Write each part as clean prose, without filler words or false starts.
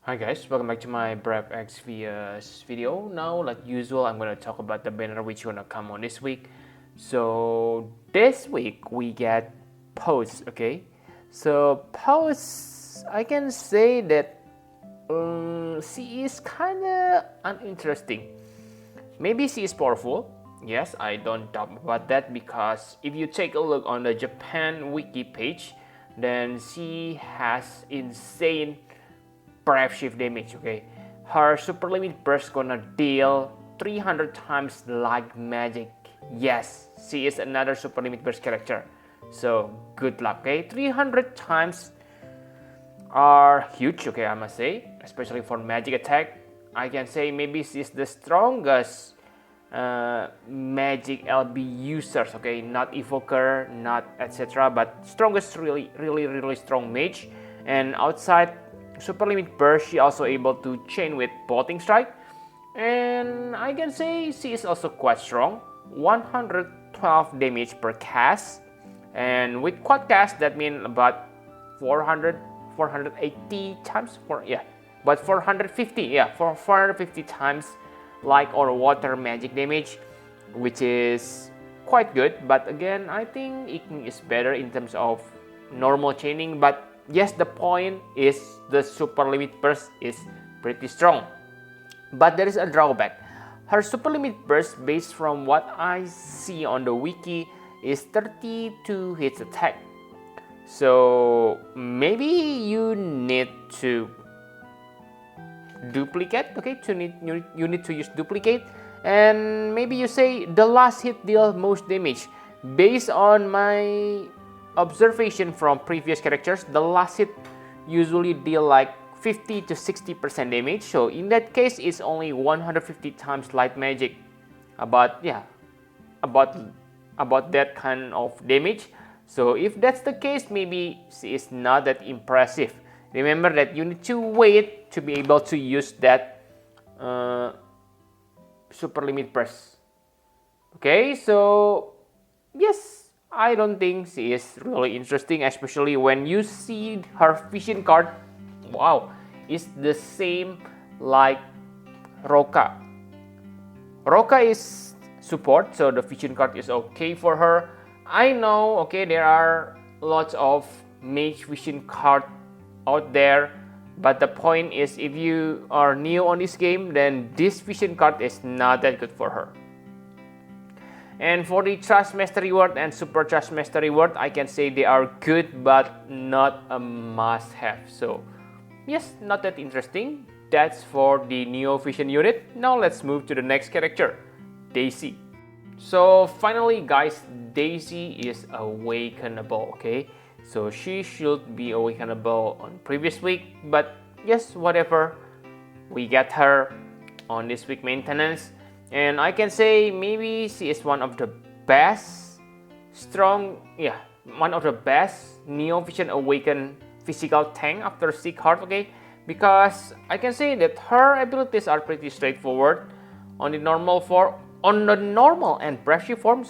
Hi guys, welcome back to my Brave X vs video. Now, like usual, I'm gonna talk about the banner which gonna come on this week. So this week we get Paus, okay? So Paus, I can say that she is kinda uninteresting. Maybe she is powerful. Yes, I don't doubt about that because if you take a look on the Japan wiki page, then she has insane brave shift damage, okay? Her super limit burst gonna deal 300 times like magic. Yes, she is another super limit burst character. So good luck, okay? 300 times are huge, okay, I must say, especially for magic attack. I can say maybe she's the strongest magic LB users, okay, not evoker, not etc., but strongest, really strong mage. And outside super limit burst, she also able to chain with bolting strike, and I can say she is also quite strong, 112 damage per cast, and with quad cast that means about 480 times but 450 times like or water magic damage, which is quite good. But again, I think Ikmi is better in terms of normal chaining. But yes, the point is the super limit burst is pretty strong. But there is a drawback. Her super limit burst, based from what I see on the wiki, is 32 hits attack. So maybe you need to duplicate, okay? You need to use duplicate, and maybe you say the last hit deal most damage. Based on my observation from previous characters, the last hit usually deal like 50 to 60% damage. So in that case, it's only 150 times light magic. About that kind of damage. So if that's the case, maybe she is not that impressive. Remember that you need to wait to be able to use that super limit burst. Okay, so yes, I don't think she is really interesting, especially when you see her vision card. Wow, it's the same like Roka. Roka is support, so the vision card is okay for her. I know, okay, there are lots of mage vision card out there, but the point is, if you are new on this game, then this vision card is not that good for her. And for the Trust Master reward and Super Trust Master reward, I can say they are good, but not a must-have. So yes, not that interesting. That's for the Neo Vision unit. Now let's move to the next character, Daisy. So finally, guys, Daisy is awakenable, okay? So she should be awakenable on previous week, but yes, whatever. We get her on this week maintenance, and I can say maybe she is one of the best one of the best Neo Vision Awaken physical tank after Seek Heart, okay? Because I can say that her abilities are pretty straightforward. On the normal and brushy form,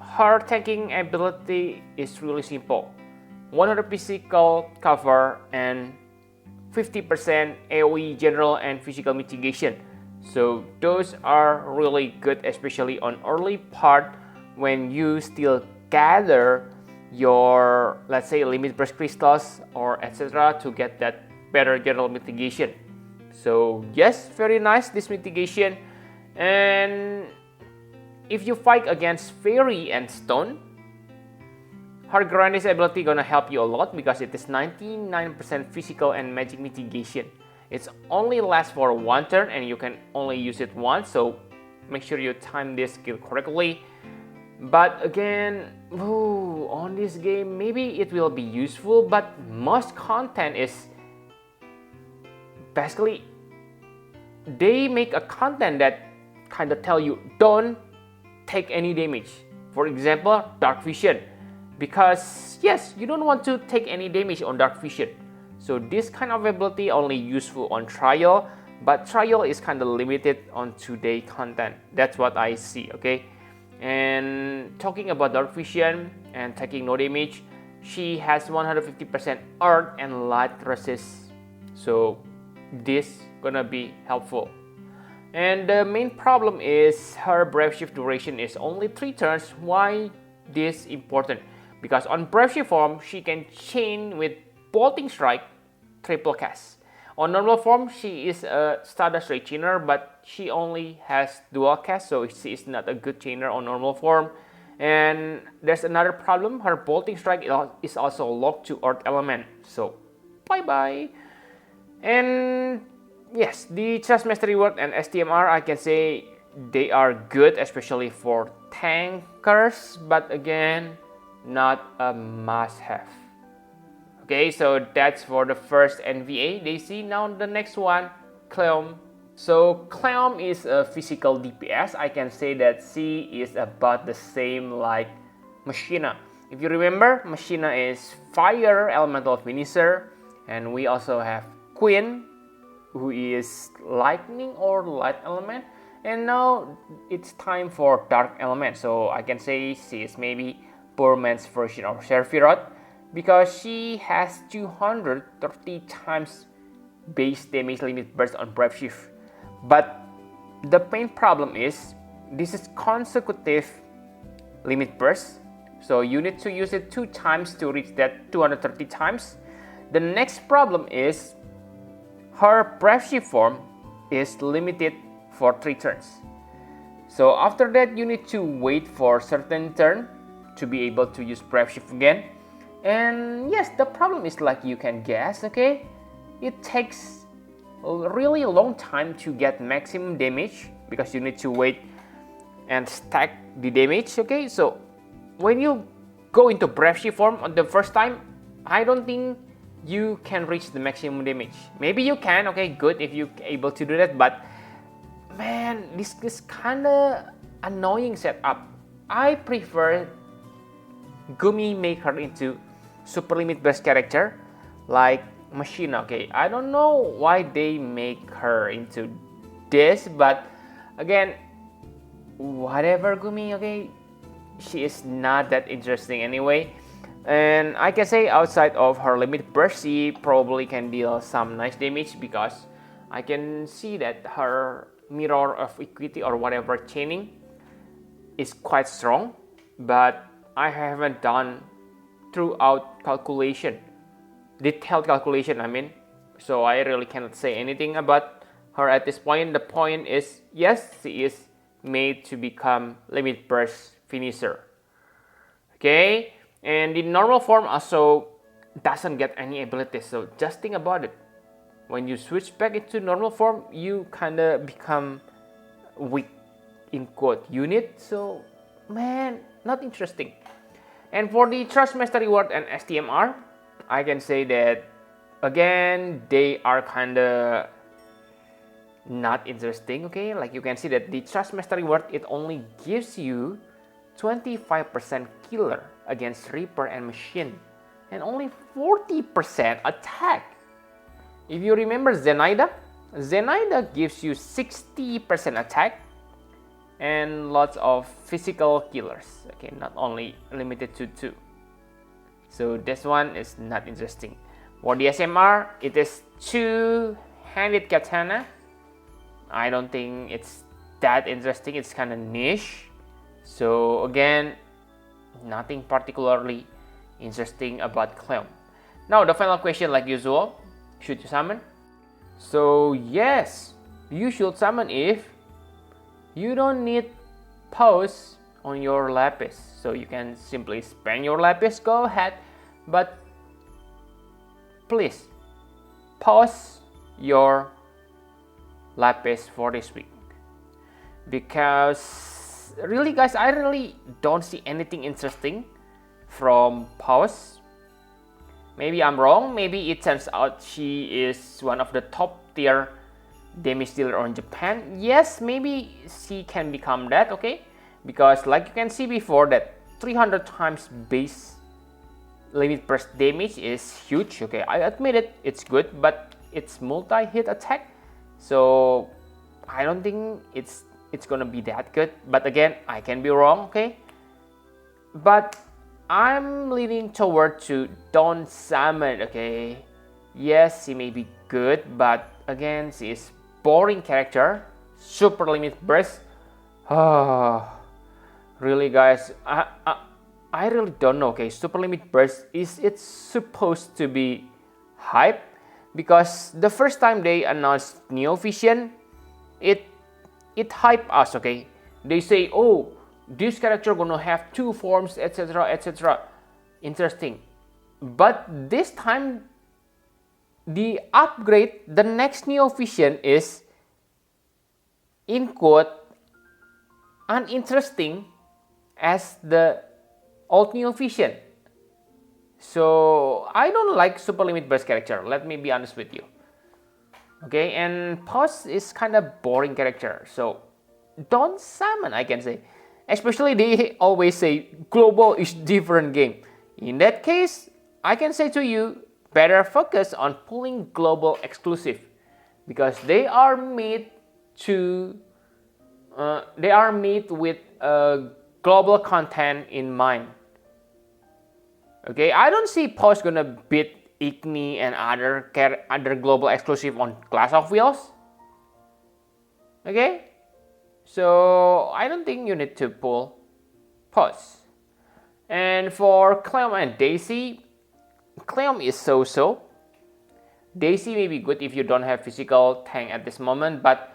her tanking ability is really simple. 100 physical cover and 50% AoE general and physical mitigation. So those are really good, especially on early part when you still gather your, let's say, limit burst crystals or etc. to get that better general mitigation. So yes, very nice this mitigation. And if you fight against Fairy and Stone, her Grandest ability gonna help you a lot because it is 99% physical and magic mitigation. It's only lasts for one turn and you can only use it once, so make sure you time this skill correctly. But again, on this game, maybe it will be useful, but most content is basically they make a content that kind of tell you don't take any damage. For example, Dark Vision, because yes, you don't want to take any damage on Dark Vision. So this kind of ability only useful on trial, but trial is kind of limited on today content. That's what I see, okay? And talking about Dark Vision and taking no damage, she has 150% earth and light resist So this gonna be helpful. And the main problem is her Brave Shift duration is only 3 turns. Why this important? Because on Brave Shift form, she can chain with Bolting Strike, triple cast. On normal form, she is a Stardust Ray chainer, but she only has dual cast, so she is not a good chainer on normal form. And there's another problem, her Bolting Strike is also locked to Earth element, so bye bye. And yes, the Trust Mastery Word and STMR, I can say they are good, especially for tankers, but again, not a must-have. Okay, so that's for the first NVA. They see now the next one, Cleome. So Cleome is a physical DPS. I can say that she is about the same like Machina. If you remember, Machina is fire elemental finisher, and we also have Queen, who is lightning or light element, and now it's time for dark element. So I can say she is maybe poor man's version of Sephiroth, because she has 230 times base damage limit burst on Brave Shift. But the main problem is this is consecutive limit burst, so you need to use it 2 times to reach that 230 times. The next problem is her Brave Shift form is limited for 3 turns. So after that, you need to wait for certain turn to be able to use Brave Shift again. And yes, the problem is like you can guess, okay? It takes a really long time to get maximum damage because you need to wait and stack the damage, okay? So when you go into Brave Shift form on the first time, I don't think you can reach the maximum damage. Maybe you can, okay, good if you're able to do that, but man, this is kinda annoying setup. I prefer Gumi make her into super limit burst character like Machina, okay? I don't know why they make her into this, but again, whatever Gumi, okay? She is not that interesting anyway. And I can say outside of her limit burst, she probably can deal some nice damage because I can see that her mirror of equity or whatever chaining is quite strong, but I haven't done throughout calculation, detailed calculation I mean, so I really cannot say anything about her at this point. The point is, yes, she is made to become limit burst finisher, okay? And the normal form also doesn't get any abilities, so just think about it. When you switch back into normal form, you kinda become weak in quote unit, so man, not interesting. And for the Trust Mastery Word and STMR, I can say that again, they are kinda not interesting, okay? Like you can see that the Trust Mastery Word, it only gives you 25% killer against Reaper and Machine, and only 40% attack. If you remember Zenaida gives you 60% attack and lots of physical killers, okay, not only limited to 2. So this one is not interesting. For the SMR, it is 2-handed katana. I don't think it's that interesting, it's kind of niche. So again, nothing particularly interesting about Cleome. Now the final question, like usual, should you summon? So yes, you should summon if you don't need Paus on your Lapis. So you can simply spend your Lapis, go ahead, but please pause your Lapis for this week, because really guys, I really don't see anything interesting from Paus. Maybe I'm wrong, maybe it turns out she is one of the top tier damage dealer on Japan. Yes, maybe she can become that, okay? Because like you can see before, that 300 times base limit burst damage is huge, okay? I admit it, it's good, but it's multi-hit attack, so I don't think it's gonna be that good. But again, I can be wrong, okay? But I'm leaning toward to don't summon, okay? Yes, she may be good, but again, she is boring character. Super limit burst. Oh, really, guys? I really don't know. Okay, super limit burst, is it supposed to be hype? Because the first time they announced Neo Vision, it hype us. Okay, they say, oh, this character gonna have two forms, etc., etc. Interesting, but this time the upgrade, the next Neo Vision is, in quote, uninteresting as the old Neo Vision. So I don't like Super Limit Burst character, let me be honest with you. Okay, and Paus is kind of boring character, so don't summon, I can say. Especially they always say global is different game. In that case, I can say to you, better focus on pulling global exclusive, because they are made with global content in mind. Okay, I don't see Paus gonna beat Igni and other global exclusive on Clash of Wheels. Okay, so I don't think you need to pull Paus. And for Cleome and Daisy, Cleome is so-so. Daisy may be good if you don't have physical tank at this moment, but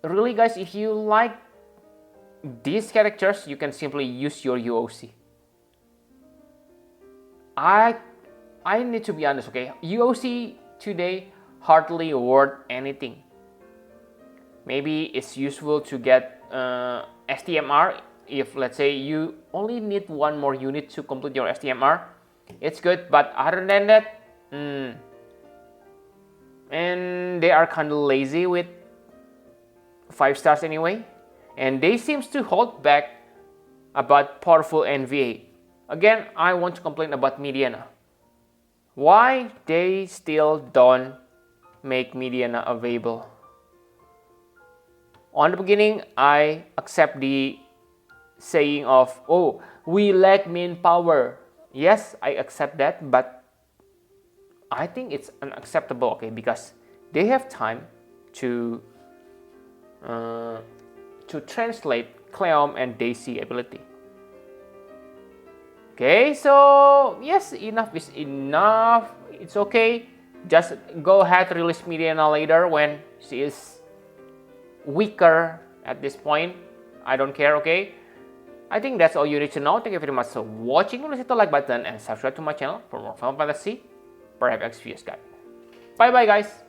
really, guys, if you like these characters, you can simply use your UOC. I need to be honest, okay? UOC today hardly worth anything. Maybe it's useful to get STMR if, let's say, you only need one more unit to complete your STMR. It's good, but other than that, and they are kind of lazy with 5 stars anyway, and they seems to hold back about powerful NVA. Again, I want to complain about Mediana. Why they still don't make Mediana available? On the beginning, I accept the saying of, oh, we lack main power. Yes, I accept that, but I think it's unacceptable, okay, because they have time to translate Cleome and Daisy ability. Okay, so yes, enough is enough. It's okay. Just go ahead, release Mediana later when she is weaker at this point. I don't care, okay? I think that's all you need to know. Thank you very much for watching. Please hit the like button and subscribe to my channel for more Final Fantasy per FX videos, guys. Bye bye, guys.